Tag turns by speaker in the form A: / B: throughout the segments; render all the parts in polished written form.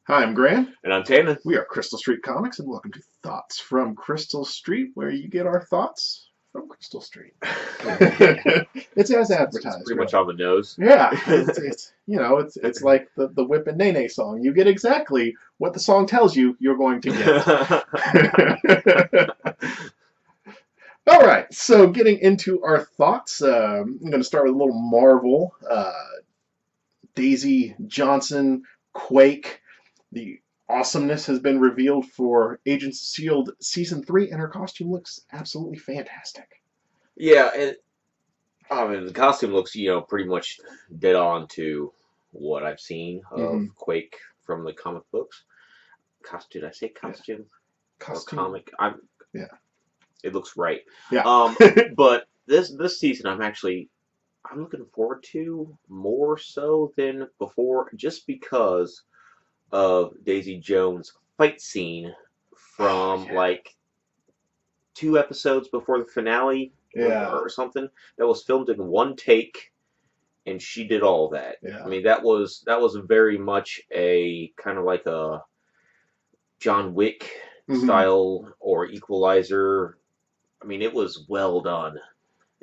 A: Hi, I'm Grant.
B: And I'm Tannen.
A: We are Crystal Street Comics, and welcome to Thoughts from Crystal Street, where you get our thoughts from Crystal Street. It's as
B: It's
A: advertised,
B: pretty
A: really.
B: much on the nose.
A: Yeah, it's like the Whip and Nene song. You get exactly what the song tells you you're going to get. All right, so getting into our thoughts, I'm going to start with a little Marvel. Daisy Johnson, Quake. The awesomeness has been revealed for Agents of S.H.I.E.L.D. Season 3, and her costume looks absolutely fantastic.
B: Yeah, and I mean the costume looks, pretty much dead on to what I've seen of
A: Mm-hmm.
B: Quake from the comic books. Did I say
A: Yeah.
B: costume or
A: Costume.
B: comic?
A: Yeah.
B: It looks right.
A: Yeah.
B: But this season I'm looking forward to more so than before, just because of Daisy Jones' fight scene
A: Oh,
B: from
A: yeah.
B: 2 episodes before the finale
A: Yeah.
B: or something that was filmed in one take, and she did all that. I
A: Yeah.
B: mean, that was very much a kind of like a John Wick
A: Mm-hmm.
B: style or Equalizer. I mean, it was well done,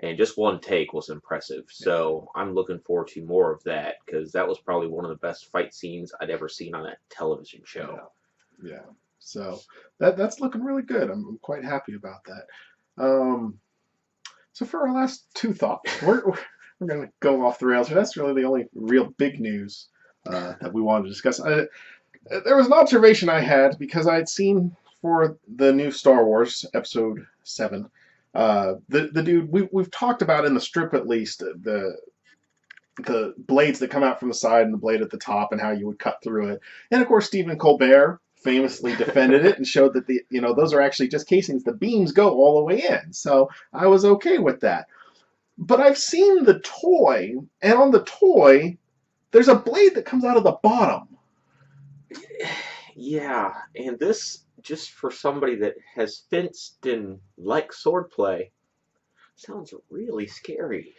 B: and just one take was impressive.
A: Yeah.
B: So I'm looking forward to more of that because that was probably one of the best fight scenes I'd ever seen on a television show.
A: Yeah. Yeah. So that's looking really good. I'm quite happy about that. Um, so for our last two thoughts, we're going to go off the rails. That's really the only real big news that we wanted to discuss. There was an observation I had because I had seen for the new Star Wars Episode 7. The dude we've talked about in the strip, at least, the blades that come out from the side and the blade at the top and how you would cut through it. And of course, Stephen Colbert famously defended it and showed that those are actually just casings. The beams go all the way in. So I was okay with that. But I've seen the toy, and on the toy, there's a blade that comes out of the bottom.
B: Yeah, and this, just for somebody that has fenced and likes swordplay, sounds really scary.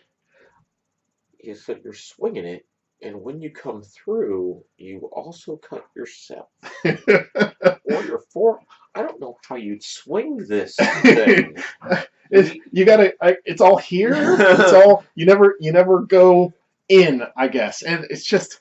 B: Is that you're swinging it, and when you come through, you also cut yourself or your form. I don't know how you'd swing this thing.
A: You gotta. It's all here. It's all. You never go in. I guess, and it's just.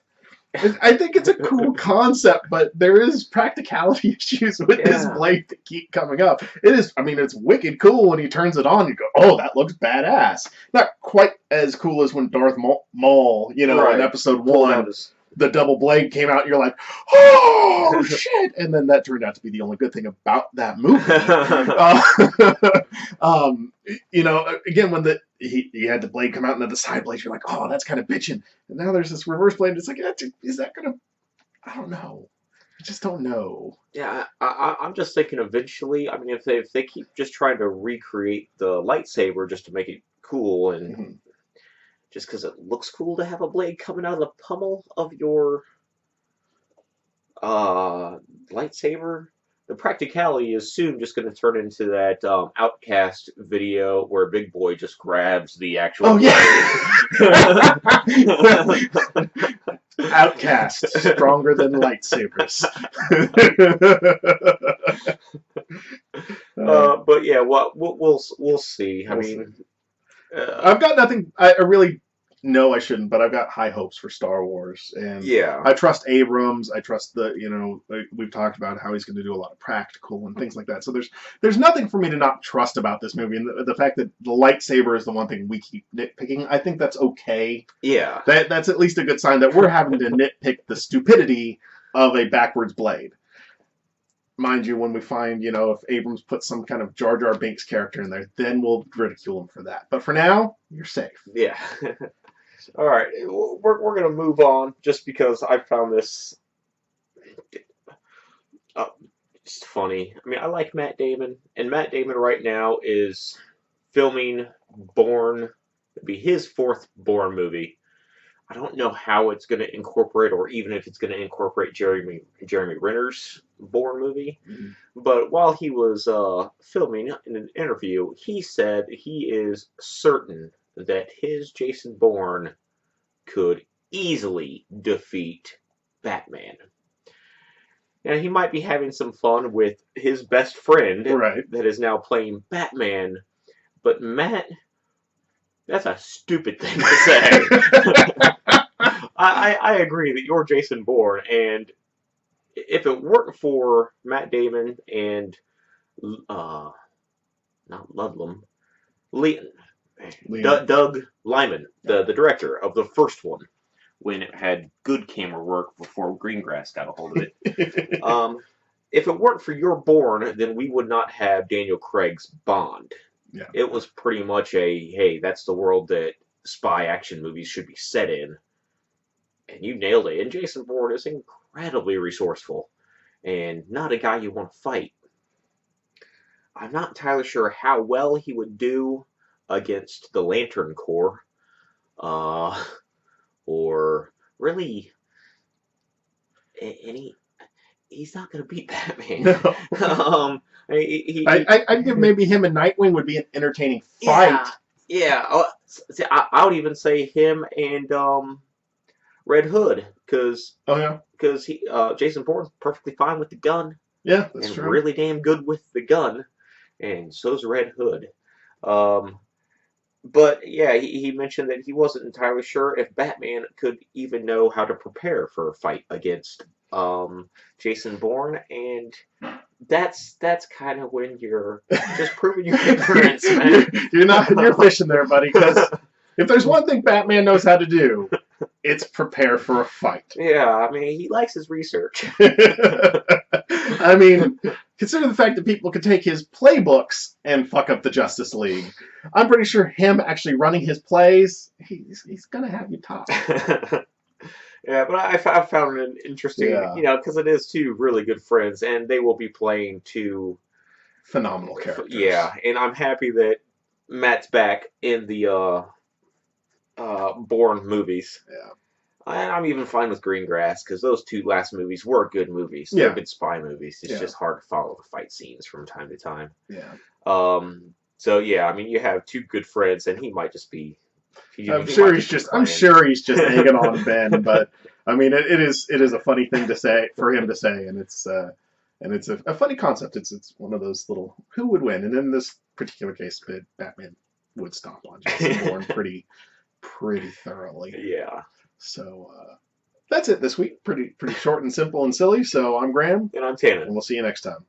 A: I think it's a cool concept, but there is practicality issues with this
B: Yeah.
A: blade that keep coming up. It is. I mean, it's wicked cool when he turns it on. You go, oh, that looks badass. Not quite as cool as when Darth Maul, in
B: Right.
A: Episode
B: Pulling out
A: 1, the double blade came out, and you're like, oh shit! And then that turned out to be the only good thing about that movie. Um, again, when he had the blade come out and then the side blades, you're like, oh, that's kind of bitching. And now there's this reverse blade. It's like, is that gonna? I don't know. I just don't know.
B: Yeah, I'm just thinking eventually. I mean, if they keep just trying to recreate the lightsaber just to make it cool and
A: Mhm.
B: just because it looks cool to have a blade coming out of the pummel of your lightsaber, the practicality is soon just going to turn into that Outcast video where Big Boy just grabs the actual
A: Oh yeah.
B: blade.
A: Outcast, stronger than lightsabers.
B: But yeah, we'll see. I
A: We'll see.
B: mean, uh,
A: I've got nothing. I really no, I shouldn't, but I've got high hopes for Star Wars, and
B: yeah,
A: I trust Abrams. I trust we've talked about how he's going to do a lot of practical and things like that. So there's nothing for me to not trust about this movie, and the fact that the lightsaber is the one thing we keep nitpicking, I think that's okay.
B: yeah.
A: That's at least a good sign that we're having to nitpick the stupidity of a backwards blade. Mind you, when we find, if Abrams puts some kind of Jar Jar Binks character in there, then we'll ridicule him for that. But for now, you're safe.
B: Yeah. All right, we're gonna move on just because I found this uh, just funny. I mean, I like Matt Damon, and Matt Damon right now is filming Bourne. It'll be his fourth Bourne movie. I don't know how it's gonna incorporate, or even if it's gonna incorporate Jeremy Renner's Bourne movie.
A: Mhm.
B: But while he was filming in an interview, he said he is certain that his Jason Bourne could easily defeat Batman. And he might be having some fun with his best friend
A: Right.
B: that is now playing Batman. But Matt, that's a stupid thing to say. I agree that you're Jason Bourne, and if it weren't for Matt Damon and uh, not Ludlum, Le-
A: Liam.
B: Doug Lyman, the director of the first one, when it had good camera work before Greengrass got a hold of it. If it weren't for your Bourne, then we would not have Daniel Craig's Bond.
A: Yeah.
B: It was pretty much a, hey, that's the world that spy action movies should be set in. And you nailed it. And Jason Bourne is incredibly resourceful and not a guy you want to fight. I'm not entirely sure how well he would do against the Lantern Corps, or really any. He's not going to beat Batman.
A: No. I'd give maybe him and Nightwing would be an entertaining fight.
B: Yeah. I would even say him and Red Hood, because Jason Bourne's perfectly fine with the gun.
A: Yeah, that's
B: and
A: true.
B: Really damn good with the gun, and so's Red Hood. But yeah, he mentioned that he wasn't entirely sure if Batman could even know how to prepare for a fight against Jason Bourne, and that's kind of when you're just proving your ignorance, man.
A: You're fishing there, buddy. Because if there's one thing Batman knows how to do, it's prepare for a fight.
B: Yeah, I mean, he likes his research.
A: I mean, consider the fact that people could take his playbooks and fuck up the Justice League. I'm pretty sure him actually running his plays, he's gonna have you top.
B: Yeah, but I found it interesting, because it is two really good friends, and they will be playing two
A: phenomenal characters.
B: Yeah, and I'm happy that Matt's back in the Bourne movies.
A: Yeah.
B: And I'm even fine with Greengrass, because those two last movies were good movies. They're good spy movies. It's just hard to follow the fight scenes from time to time.
A: Yeah.
B: So yeah, I mean, you have two good friends, and he might just be.
A: I'm sure he's just egging on Ben, but I mean, it is a funny thing to say for him to say, and it's a funny concept. It's one of those little who would win, and in this particular case, Batman would stomp on Jason Bourne pretty thoroughly.
B: Yeah.
A: So that's it this week. Pretty short and simple and silly. So I'm Graham,
B: and I'm Tannen,
A: and we'll see you next time.